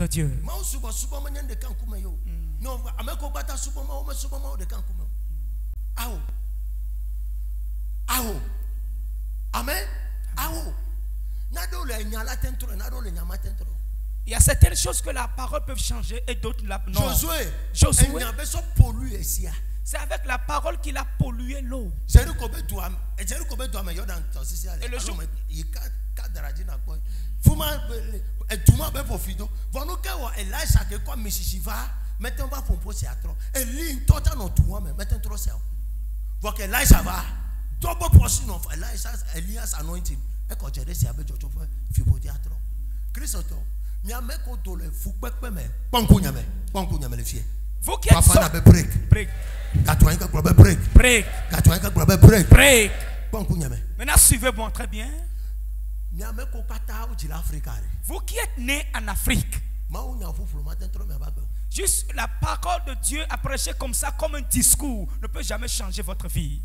de Dieu. Amen. Il y a certaines choses que la parole peut changer et d'autres non. Josué. C'est avec la parole qu'il a pollué l'eau. Et le jour, double portion of Elias anointing. vous qui êtes sortis, break. Maintenant suivez-moi très bien. Vous qui êtes nés en Afrique, juste la parole de Dieu à prêcher comme ça, comme un discours, ne peut jamais changer votre vie.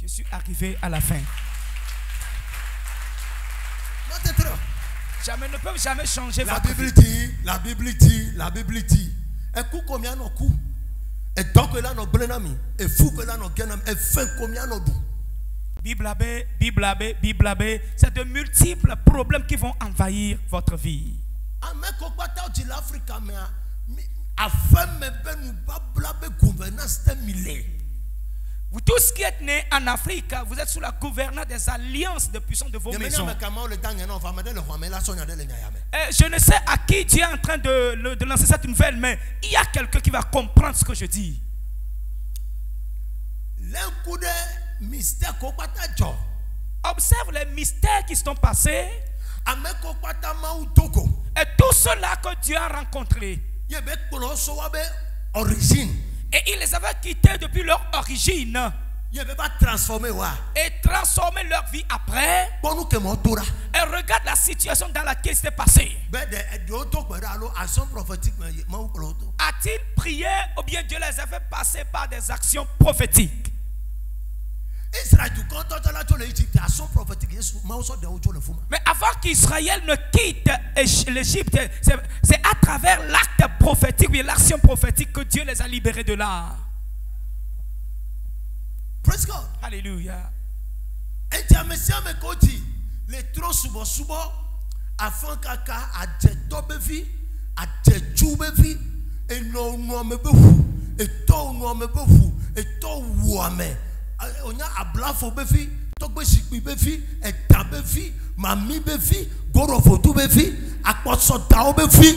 Je suis arrivé à la fin. Jamais, ne peuvent jamais changer votre vie. La Bible dit. Et coup combien nos coups. Et donc là nos blenami. Et fou que là nos genam. Et fin combien nos doux. Bible abbé, c'est de multiples problèmes qui vont envahir votre vie. Vous tous qui êtes nés en Afrique, vous êtes sous la gouvernance des alliances de puissance de vos maisons. Je ne sais à qui Dieu est en train de lancer cette nouvelle, mais il y a quelqu'un qui va comprendre ce que je dis. Observe les mystères qui sont passés et tout cela que Dieu a rencontré. Et il les avait quittés depuis leur origine. Et transformer leur vie après. Et regarde la situation dans laquelle c'était passé. A-t-il prié ou bien Dieu les avait passés par des actions prophétiques? Mais avant qu'Israël ne quitte l'Égypte, c'est à travers l'acte prophétique, oui, l'action prophétique que Dieu les a libérés de là. Praise God. Alléluia. On a ablafo befi, togbe sikpi befi, eta befi, mami befi, gorofotu befi, akposotao befi.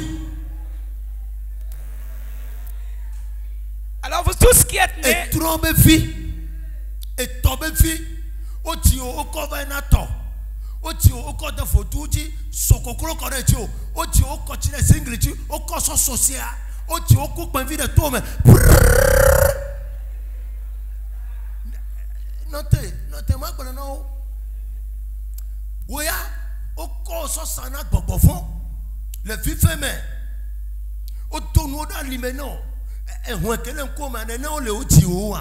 Alors vous tous qui êtes nés, et tron befi, et to befi, oti o kovenato, oti o kote fotuji, sokokro koretio, oti o kochine singliti, o koso sosia, oti o kukpenvi de tome. Notez moi que non. Oui, au corps sana bobofon. Le vifeme. Au tonneau d'alimentation. Et on est quelqu'un comme un énorme on le outillou.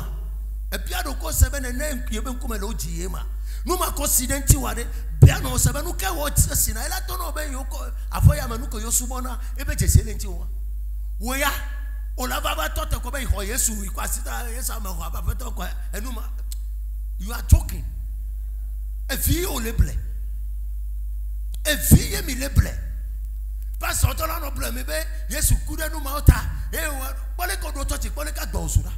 Et puis à l'occasion c'est ben un qui est ben comme le outillé ma. Nous ma considérons tiwade. Bien non c'est ben nous qu'à what c'est na. Il a tonneau ben yoko. Afin ya manu que yo subona. Et ben j'ai c'est tiwa. Oui, on la va pas tout comme il croyait sous. Il quoi c'est ça me va pas faire quoi. Et nous ma. You are joking. Et fille au le blé. Et fille mi le blé. Pas sortant là non blé mais ben Yesu kude nous maota. Et pour les codotoти pour les cas d'osura.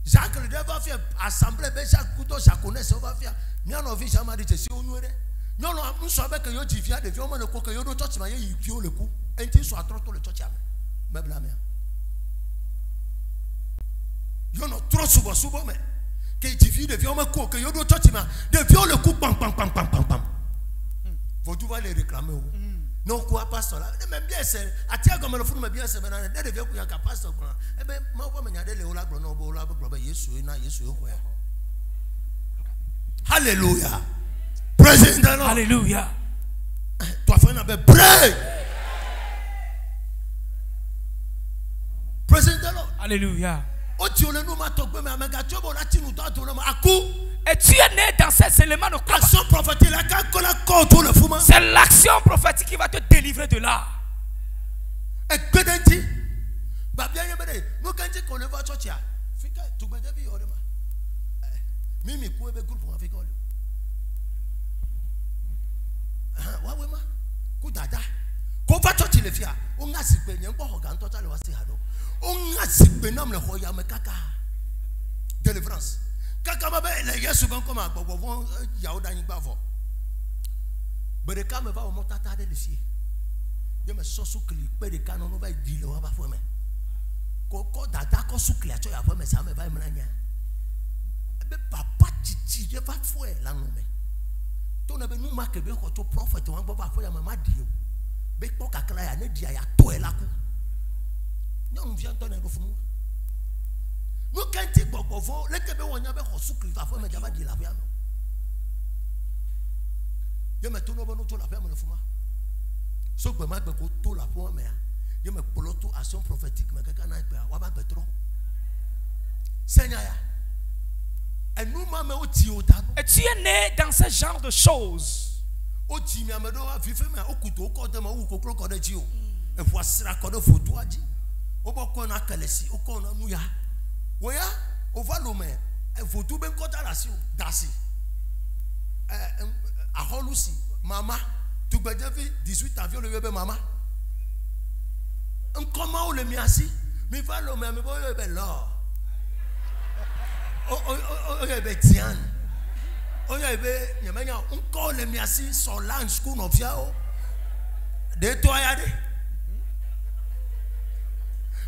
Jacques le devant faire assemblée ben chaque couteau chaque connaisse on va faire. Mia no vi jamais dit si on nous est. Non non nous savons que yo divia de vieux man ko que yo do church ma yi pio le coup. Et tu sois trop le church me blâmer. Yo no trop subo mais que tu de vieux me que yo do church ma de vieux le coup pam. Faut tu vas les réclamer. Non quoi pasteur là même bien c'est atia comme le fou me bien c'est maintenant de vieux ku ya pasteur quoi. Eh ben ma ko me nyade le ola gro no bo ola gro ba Yesu na Yesu ko ya. Hallelujah. Praise the Lord. Hallelujah. Toi frère na be pray. Praise the Lord. Alléluia. Et tu es né dans ces éléments de quoi? L'action prophétique, c'est l'action prophétique qui va te délivrer de là. Et que bien nous quand tu connais votre church, fika tu me devi yorema. Mimi ku ebe groupe Africa. Wa we ma ku dada. Ko va church le fia. O nga sipe nyen ko hoga nto ta le wasi hado. O nga sipe nam le hoya me kaka. Délivrance. Kaka ba be le Yesu ban ko ma gbogbo fun yawo dan gba fo. Bere ka me va o motata de le fie. Je me sosu kli pe de kan no ba di le wa ba fo me. Koko dada ko sukli acho ya fo me sa me ba me nanya. Be papa titi je va fo e la no me. To na be nu ma ke be ko to prophet wan gbo ba fo ya mama di o. Be ko kakra ya ne di ya to e la ku. Nyon vient to na go fu mu. No kan ti gbogbo fo le ke be wonya be ko sukli fa fo me ja ba di la fo ya no. Je me to no bo no to la fo ya me fu ma. So gbe ma gbe ko to la fo me ya. Je me poloto action prophétique mais quelqu'un n'a pas wa ba betro Seigneur ya et nous mame o ti o ta. Et tu es né dans ce genre de choses. O ti mi amedo wa fife me o kuto o ko de ma wu kokro ko de ti o e fo asira ko de foto aji o bo ko na kalesi o ko na nu ya wo ya o va lo me e foto ben ko ta la si o dasi aholusi mama tu gbe devi 18 avion le bebe mama. Comment on le met assis? Mais va le même, il est là. Il est tian. Il est encore le met assis sur l'ange school of yao. De toi yade.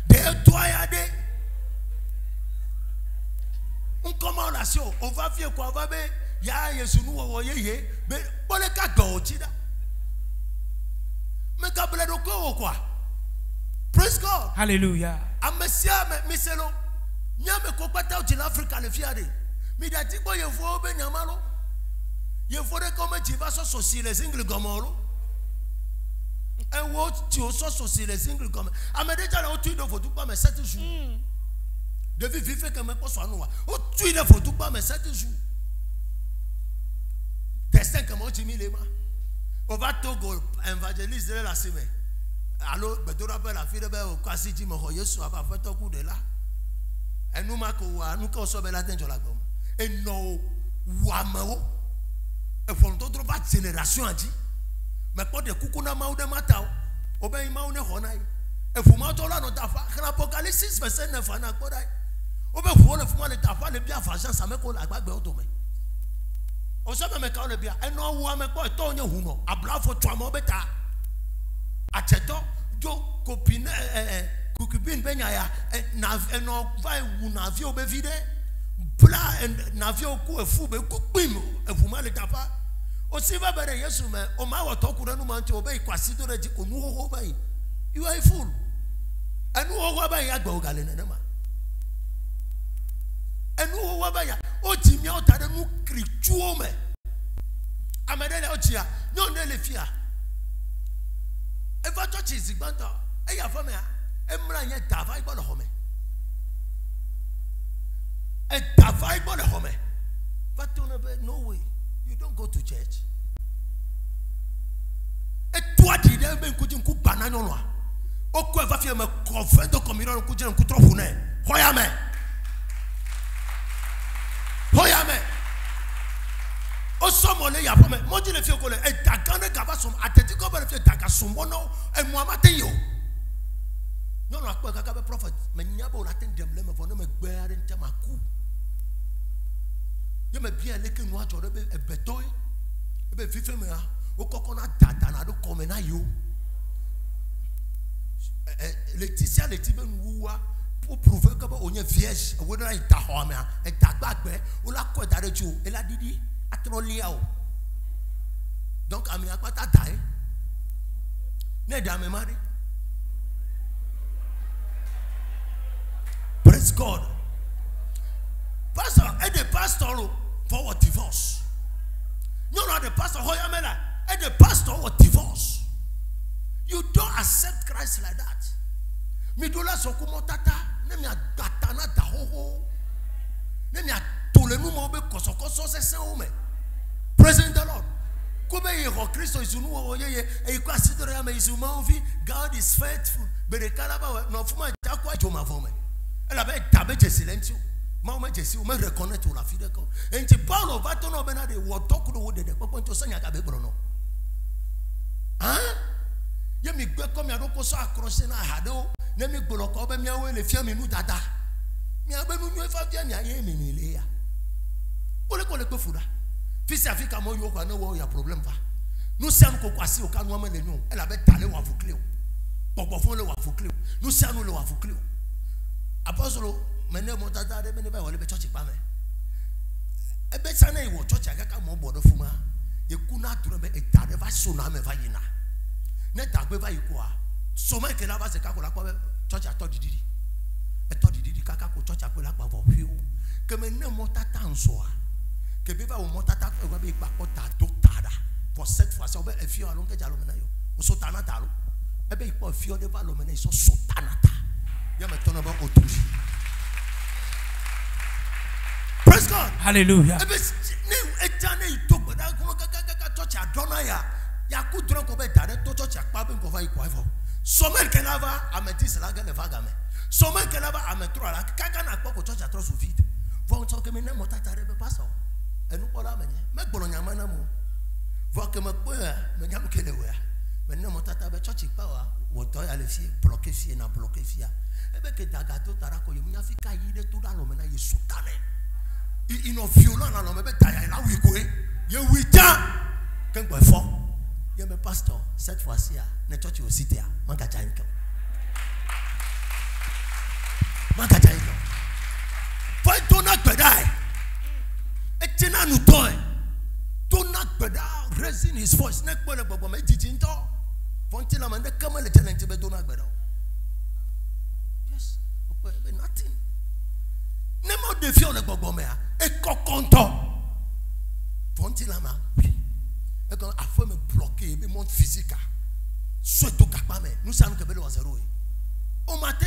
De toi yade. On comment la show? On va faire quoi? On va faire. Ya yesu nous voyez ye. Mais on le cas gautida. Mais quand le doko quoi? Praise God. Hallelujah. Amesia me miselo. Nyame ko pata o jina Africa le fiade. Mi da ti bo yefo be nyamalo. Yefo de ko me ti va so sosi le single gomolo. E wo ti o so sosi le single gom. Amede ja o tu do fotu pa me 7 jours. Devi vive que me ko so anu wa. O tu de fotu pa me 7 jours. Destin que mo ti mi le ma. O va Togo évangéliste de la semaine. Alors, tu rappelles la fille de Béo, quasi tu me regardes, tu vas faire ton coup de là. Et nous, nous, quand on se met la tête sur la gomme. Et nous, Wamao, et pour notre pas de génération, a dit, mais pas de coucou na maou de matao, ou bien maou ne honai. Et pour moi, tu as notre affaire, l'Apocalypse 6, verset 9, on a quoi d'ailleurs. Ou bien pour le fond, les affaires, les biens, l'argent, ça me colle à la bague de tomber. On se met quand le bien, et non, ou à me quoi, et ton yéhouno, à blanc, faut toi, mon bêta. Acheto jo copine concubine benyaya no vai navio be vide bla navio ku efu be ku pim efu ma le tapa o si va bere Yesu me o ma wo to ku na nu ma nti o be kwasi to reji onu ho bai you are a fool anu ho bai agba ogale na ma anu ho bai o ti mi o ta de nu krichuo me amede o tia nyo ne le fia. If I touch his banter, I have a man, Emra yet Davai Bona Home. A Davai Bona Home. But no way, you don't go to church. A twati then been cooking cook banana. O Quavafia confedo communal cooking cutrofune. Hoyame. Hoyame. O someone ya from me. Moji le fiokole e takane kabasum atetico ba le fie takasumbono e muamate yo. No no akwa kaka prophet me nyabo la ten dem le me for no me gbere ntamaku. Ye me bia leke no ajo be e betoy e be fife me ha o kokona dada na do come na yo. Laetitia le tibe nuwa pour prouver que onye vierge o na ita ho me e tagbagbe o la ko dare ju e la didi. Donc, à mes apata taille, n'est pas mari. Praise God. Pastor, et the pastor for a divorce. You know the pastor, Hoyamela, and the pastor for divorce. You don't accept Christ like that. Midula sokumotata, nemia gatana da ho ho, nemia pour le nous m'obé koso c'est ça ou mais present the Lord comme il Christ is nous oye et quoi si de rien mais il m'a vie God is faithful mais le calaba non faut moi ta quoi tu m'as formé elle avait tabé de silence ma me Jésus me reconnaître la fille de quoi et tu Paul va ton obéna de wotoko wo de quoi to sanya ka be brono hein ye mi gbe comme ya do ko so accrocher na hado na mi gbolo ko be mi awe le fia mi nu dada mi abe nu nu fa bia mi aye mi ni le ya ole ko le pe fuda fils Africa mo yo kwa no wo ya problem va nous sommes ko kwasi o ka no amele nu elle avait talé wa fukle o popo fon le wa fukle o nous sommes le wa fukle o apostolo mene mo tata de mene ba wole be church pa me e be sana e wo church akaka mo bodo fuma ye kuna duro be e tare va so na me va yina ne tagbe va yiko a so ma ke la ba se ka ko la pa church ato dididi e to dididi kaka ko church apo la pa vo fi o ke mene mo tata nso a ke be va o mo tata ko be pa ko ta do tada for cette fois so be e fi o alon ke jalo mena yo o so tana talo e be ipo fi o de va lo mena so tana ta ya me tona ba otushi. Praise God. Hallelujah. Sommer que lava a mettre cela que le vagame. Sommer que lava a mettre la caca n'a pas que tu as trop souffert. Vous en que maintenant mon tata rebe pas ça. Et nous pas là maintenant. Mais bolonya mana mo. Voir que me quoi me nyam que le ouais. Maintenant mon tata be chochi pas wa. Woto ya le fie bloqué fie na bloqué fie. Et ben que dagato tarako yo nya fika yide tout dans l'homme na yesu tane. Il est violent dans l'homme, il a oui quoi. Il y a 8 ans. Quand il est fort, il y a un pasteur. Cette fois-ci, il y a un cité. Il y a un faut ton akbedai. Et tina nous toi. Ton akbeda raising his voice. Nek pole bobo me dijinto. Fonti la mande kama le tenente be ton akbeda. Yes, nothing. Ne me défie le bobomea et coconto. Fonti la main. Et quand a fait me bloquer le monde physique. Soit tout capable. Nous savons que le zéro. Au matin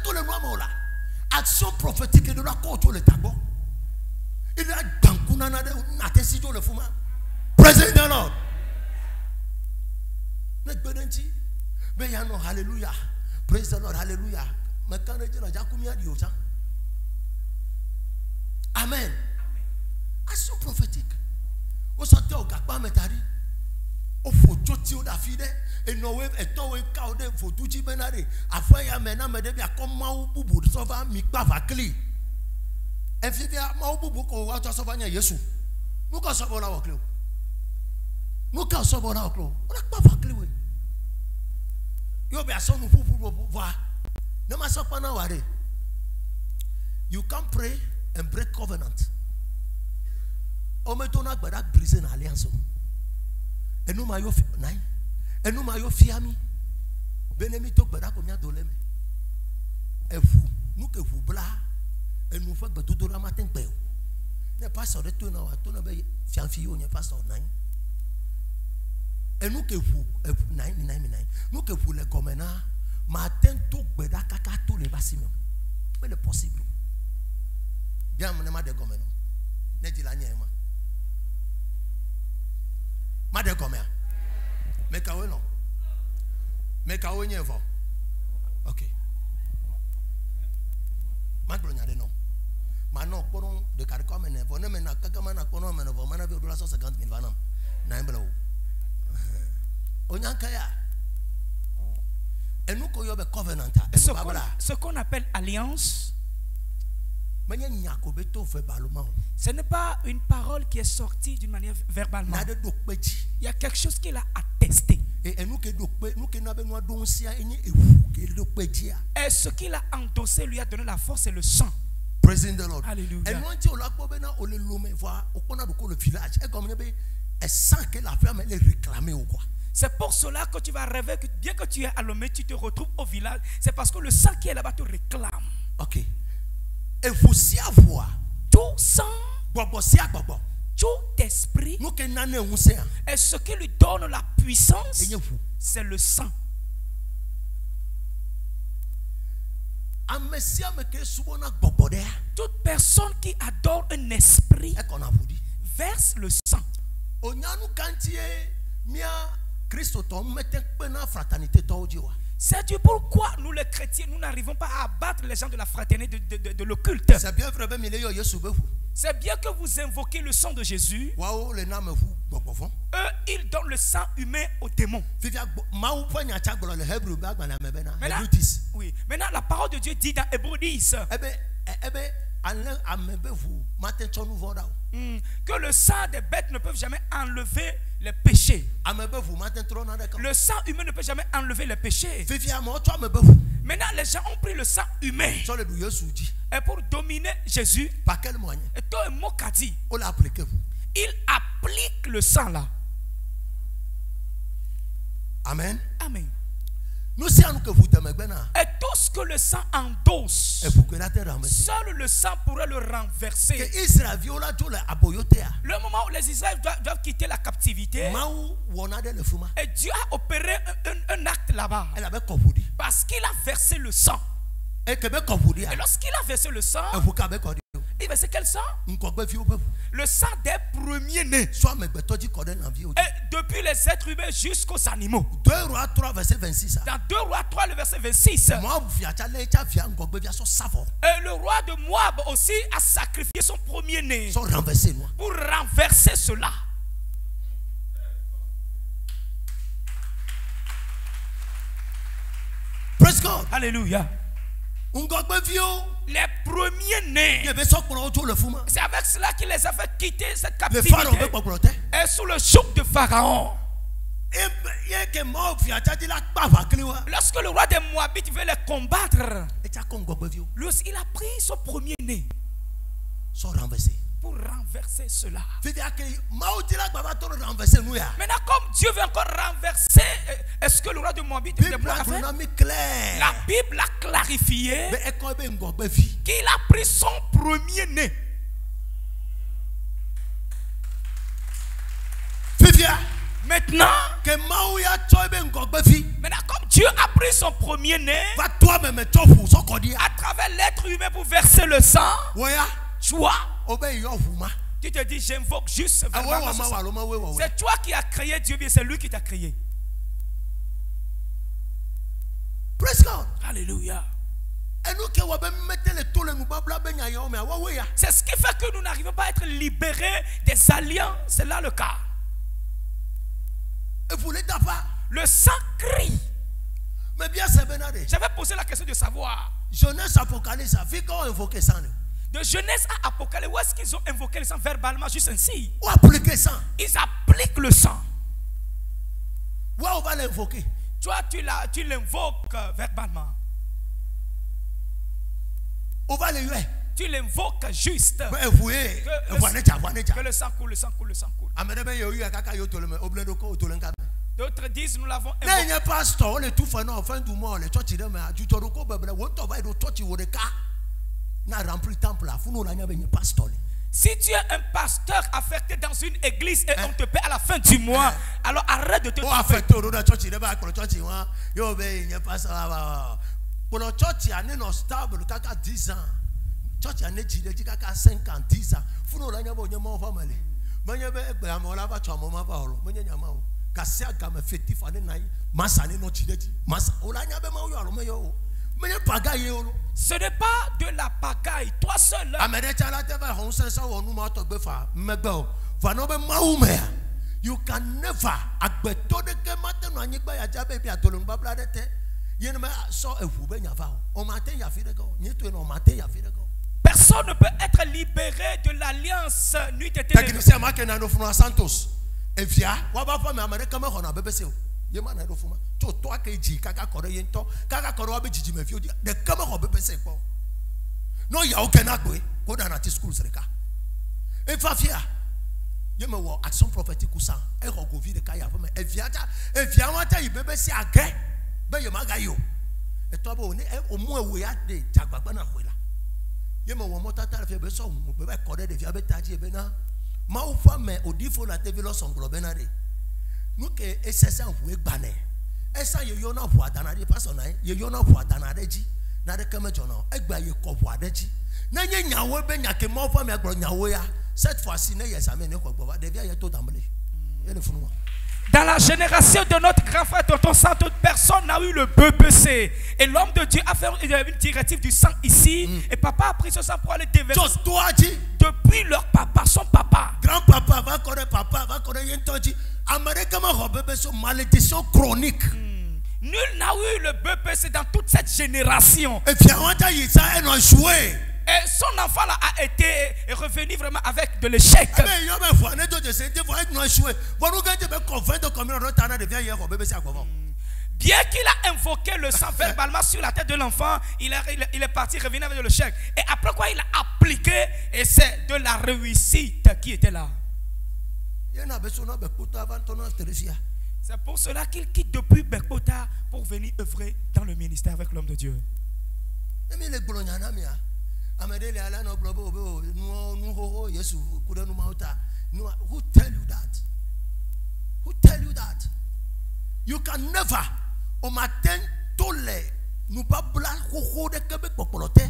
tout le mois là. Action prophétique de la côte le tabou. Il a dankuna na de natesi to le fuma. Praise the Lord. Ne bedenti. Be ya no hallelujah. Praise the Lord hallelujah. Me kan je na jakumia di ocha. Amen. Action prophétique. Au sortir au gapa metari. Au photo ti o da fide. Et no we eto we ka o de photo ji benare. Afa ya mena me de bia koma u bubu so va mi pa va cli. E fi bia ma u bubu ko wa to so va nya Yesu. Nu ka so bona wa cli. Nu ka so bona wa cli. O la pa va cli we. Yo bia so nu fu va. No ma so pa na wa re. You can pray and break covenant. On me donne à briser une alliance. Et nous maillot nai. Et nous maillot fiami. Benemi to gbada combien dolem. Et vous, nous que vous bla. Et nous fait que tout le matin pe. Ne pas sur de tout na wa to na be fianfi o ne pas sur nai. Et nous que vous nai. Nous que vous les comena matin to gbada kaka to le basimo. Mais le possible. Bien mon ma de comena. Ne dit la niema. Ma de comena. Mais kawe non. Mais kawe nyevo. OK. Ma glonya de non. Ma non koron de caricom ne vo ne me na kaka ma na kono me ne vo ma na $150,000 vanam. Na embelo. Onyanka ya. Et nous ko yo be covenant. Ce qu'on appelle alliance. Ce n'est pas une parole qui est sortie d'une manière verbalement. Il y a quelque chose qu'il a attesté. Et ce qu'il a endossé lui a donné la force et le sang. Praising the Lord. Alléluia. C'est pour cela que tu vas rêver que bien que tu es à Lomé, tu te retrouves au village. C'est parce que le sang qui est là-bas te réclame. Ok. Et vous y avoir tout sang, tout esprit, et ce qui lui donne la puissance, c'est le sang. Toute personne qui adore un esprit verse le sang. C'est Dieu pourquoi nous les chrétiens, nous n'arrivons pas à abattre les gens de la fraternité de l'occulte. C'est bien que vous invoquez le sang de Jésus. Eux, ils donnent le sang humain aux démons. Maintenant, la parole de Dieu dit dans Hébreux 10 que le sang des bêtes ne peut jamais enlever les péchés. Le sang humain ne peut jamais enlever les péchés. Maintenant, les gens ont pris le sang humain et pour dominer Jésus, et toi, un mot qu'a dit, il applique le sang là. Amen. Amen. Et tout ce que le sang endosse, seul le sang pourrait le renverser. Le moment où les Israéliens doivent quitter la captivité, et Dieu a opéré un acte là-bas, parce qu'il a versé le sang. Et lorsqu'il a versé le sang, il versait quel sang? Le sang des premiers-nés. Et depuis les êtres humains jusqu'aux animaux. 2 Rois 3 verset 26. Dans 2 Rois 3 le verset 26. Et le roi de Moab aussi a sacrifié son premier-né pour renverser cela. Praise God. Alléluia. Les premiers-nés, c'est avec cela qu'il les a fait quitter cette captivité. Et sous le choc de Pharaon, lorsque le roi des Moabites veut les combattre, lui aussi, il a pris son premier-né pour renverser cela. Maintenant, comme Dieu veut encore renverser, est-ce que le roi de Moabit la Bible a clarifié qu'il a pris son premier-né. Maintenant, comme Dieu a pris son premier-né à travers l'être humain pour verser le sang, toi, tu te dis, j'invoque juste. C'est toi qui as créé Dieu, bien c'est lui qui t'a créé. Praise God. Alléluia. C'est ce qui fait que nous n'arrivons pas à être libérés des alliances. C'est là le cas. Le sang crie. J'avais posé la question de savoir. Genèse, Apocalypse, de Genèse à Apocalypse, où est-ce qu'ils ont invoqué le sang verbalement, juste ainsi? Où appliquer ça? Ils appliquent le sang. Où on va l'invoquer? Toi, tu l'invoques verbalement. On va l'invoquer. Tu l'invoques juste. Que le sang coule, le sang coule, le sang coule. D'autres disent, nous l'avons invoqué. Si tu es un pasteur affecté dans une église et on te paie à la fin du mois, alors arrête de te tromper. Ce n'est pas de la pagaille, toi seul. You can never. Personne ne peut être libéré de l'alliance nuit et ténèbres. No ya okena gbe go down at schools reka. E fa fia. Ye me wo action prophetic kusa. E go go vi de ka ya fa me. E fia wata yi bebe si age. Be ye maga yo. E to bo ni o mu ewe ya de jagbagba na kwela. Ye me wo mota ta fe be so mu be ko de fia be taji e be na. Ma o fa me odifo la te vi lo son globe na re. Nu ke esesa hu e gba ne. Esa ye yo na hu adana de pastor na ye yo na hu adana de ji. na de keme jono egba ye kobo adeji na nye nyawo be nyake mo fa me agbo nyawo ya cette fois-ci ne yesame ne kobo va devia ye to tambele ye ne funu. Dans la génération de notre grand frère Tonton Santo, personne n'a eu le BPC. Et l'homme de Dieu a fait une directive du sang ici. Et papa a pris ce sang pour aller déverser. Depuis leur papa, son papa. Grand-papa va connaître papa, va connaître Yentoji. Américain m'a robé sur malédiction chronique. Nul n'a eu le BPC dans toute cette génération. Et puis, on a joué. Et son enfant là a été revenu vraiment avec de l'échec. Bien qu'il a invoqué le sang verbalement sur la tête de l'enfant, il est parti revenir avec de l'échec. Et après quoi il a appliqué, et c'est de la réussite qui était là. C'est pour cela qu'il quitte depuis Bekpota pour venir œuvrer dans le ministère avec l'homme de Dieu. Who tell you that? Who tell you that? You can never nous pas blanc de Québec popoloté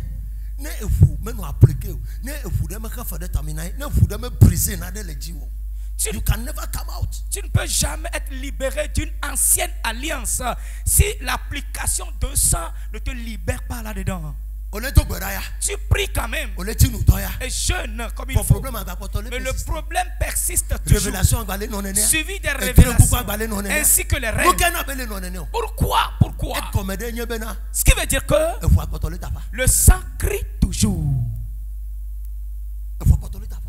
ne vous mais nous appliquer ne vous de me faire de terminer ne vous de me briser na de lejiwo. You can never come out. Tu ne peux jamais être libéré d'une ancienne alliance si l'application de sang ne te libère pas là-dedans. Tu pries quand même et jeûne comme il faut. Mais le problème persiste toujours. Suivi des révélations ainsi que les règles. Pourquoi? Ce qui veut dire que le sang crie toujours.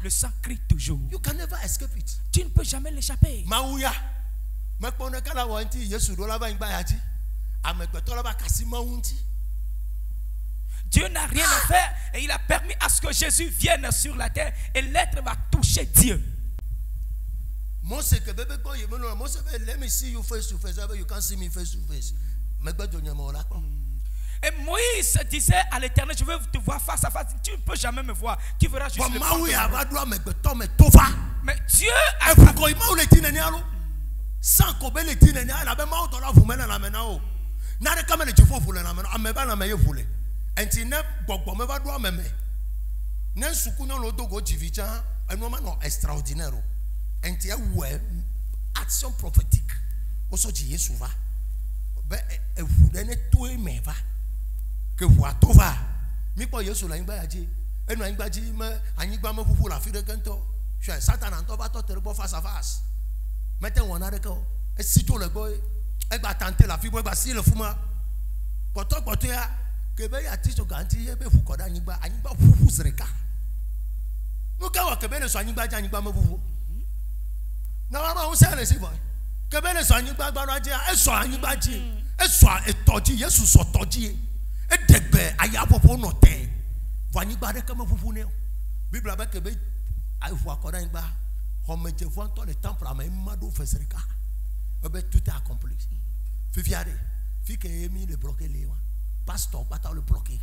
Le sang crie toujours. You can never escape it. Tu ne peux jamais l'échapper. Dieu n'a rien à faire et il a permis à ce que Jésus vienne sur la terre et l'être va toucher Dieu. Let me see you face to face. You can't see me face to face. Et Moïse disait à l'Éternel, je veux te voir face à face. Tu ne peux jamais me voir. Tu verras juste le fond. Mais Dieu a extraordinaire. Action prophétique. Que voit Tova. Mi po Yesu la ngba yaji. Enu ngba ji me anyigba me fufu la fi de kento. Hwe Satan an to ba to terebo face à face. Meten wona de ko. E si to le boy. E gba tenter la fi bo gba si le fuma. Poto ya ke be ya ti so ganti ye be fu ko da anyigba fufu zreka. No ka wa ke be le so anyigba ja anyigba me fufu. Na wa ma un se le si boy. Ke be le so anyigba gba ro ja e so anyigba ji. E so etoji Yesu so toji. Edegbe ayapopo note vanigba de kama fufu ne Bible abeke be afu akoda ngba homeje fu anto le temple ama imado feserika ebe tout est accompli fifiade fike emi le bloquer le wa pasteur pata le bloquer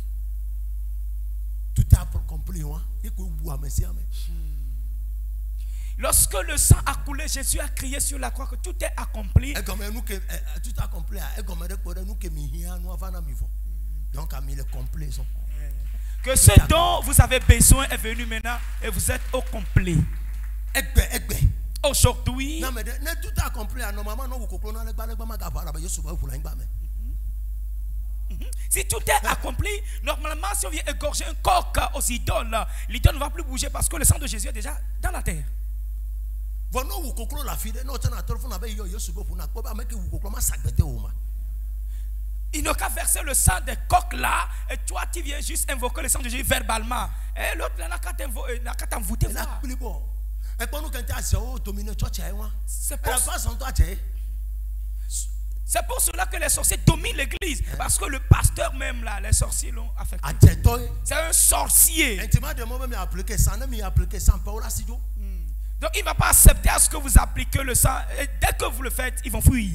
tout est accompli wa iko wu amesi ame. Lorsque le sang a coulé, Jésus a crié sur la croix que tout est accompli. Et comme nous que tout est accompli et comme nous que mi hia nous avana mi fo. Donc, à mis le complet. Que ce dont vous avez besoin est venu maintenant et vous êtes au complet. Aujourd'hui, si tout est accompli, normalement, si on vient égorger un coq aux idoles, l'idole ne va plus bouger parce que le sang de Jésus est déjà dans la terre. Il n'a qu'à verser le sang des coqs là, et toi tu viens juste invoquer le sang de Jésus verbalement. Et l'autre là n'a qu'à t'envoûter. C'est pour cela que les sorciers dominent l'église. Parce que le pasteur même là, les sorciers l'ont affecté. C'est un sorcier. Donc il ne va pas accepter à ce que vous appliquez le sang. Et dès que vous le faites, ils vont fuir.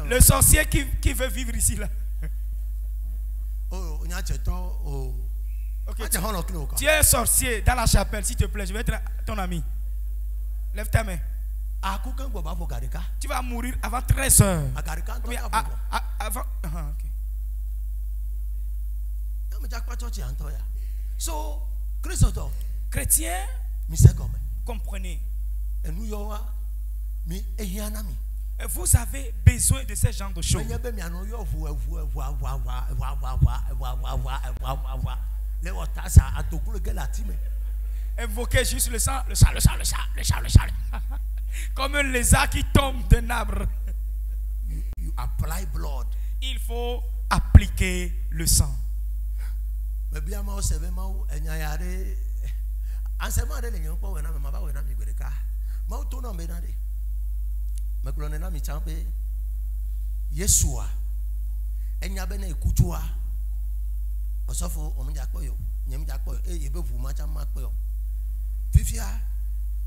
Le sorcier qui veut vivre ici là. Okay, tu es un sorcier dans la chapelle, s'il te plaît, je vais être ton ami. Lève ta main. Tu vas mourir avant 13 heures. Avant. So, chrétien, comprenez. Vous avez besoin de ce genre de choses. Invoquez juste le sang, le sang, le sang, le sang, le sang, le sang. Comme un lézard qui tombe d'un arbre. You apply blood. Il faut appliquer le sang. Yeshua enya bena ekutua osofo omujakpoyo nyemjakpoyo yebevu macha makpoyo fifia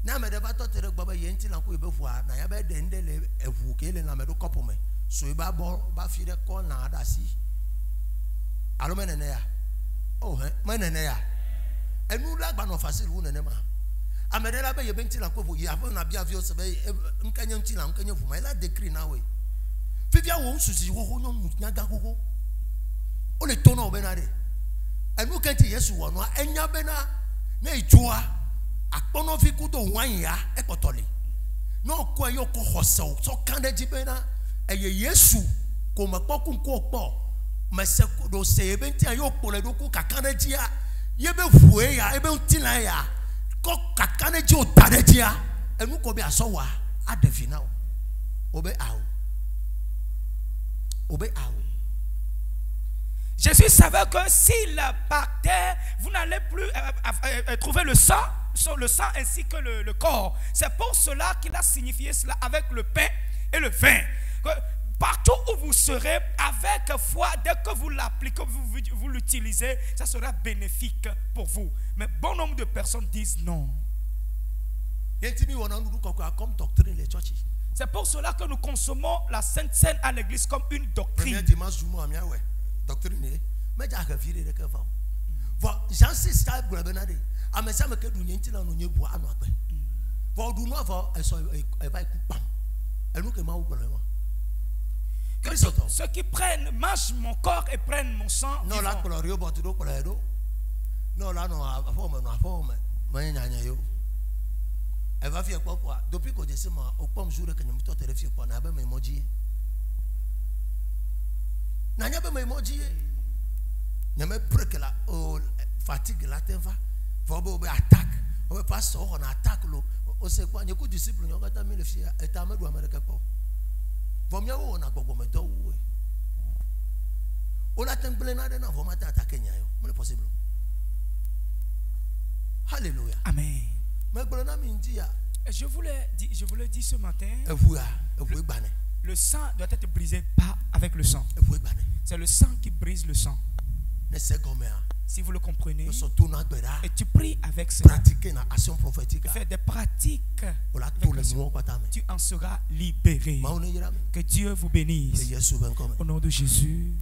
na me de bato tere gbaba yenti la ko yebevu na ya be de ndele evu kele na me do kopome so iba bo ba fi de ko na adasi alo menene ya oh menene ya enu la gba no fasil wu nene ma amedela be yebenti la ko vu ya fo na bia vi o se be nkanye nti la nkanye vu ma ila decree na we fifia wo susi wo no nyaga gogo o le tono benade enu kenti Yesu wo no enya bena na ijua akpono fi kudo wan ya ekotole no ko ayo ko hoso so kande bena eye Yesu ko mapoku ko po mese do se ebenti ayo pole do ku kakane dia yebe vue ya ebe utina ya ko kakane ji o tare dia enu ko bi asowa adefina obe awo. Jésus savait que s'il partait, vous n'allez plus trouver le sang ainsi que le corps. C'est pour cela qu'il a signifié cela avec le pain et le vin. Que partout où vous serez, avec foi, dès que vous l'appliquez, vous l'utilisez, ça sera bénéfique pour vous. Mais bon nombre de personnes disent non. C'est pour cela que nous consommons la Sainte Seine à l'église comme une doctrine. Ceux qui mangent mon corps et prennent mon sang. Elle va faire quoi? Depuis que je sais, au point jour que je me suis fait pour n'avoir mes emojis. N'a pas mes emojis. N'a pas pris que la fatigue la tenva. Va be attaque. On va passer on attaque le. On sait quoi? N'y a que disciple. On va t'amener le fier. Et t'amener doit m'arrêter quoi? Va mieux on a quoi comme méthode où? On a tempéré nada na. Va m'attaquer n'y a yo. C'est possible. Alléluia. Amen. Je vous l'ai dit ce matin. Le sang doit être brisé pas avec le sang. C'est le sang qui brise le sang. Si vous le comprenez, et tu pries avec cela, tu fais des pratiques, tu en seras libéré. Que Dieu vous bénisse. Au nom de Jésus.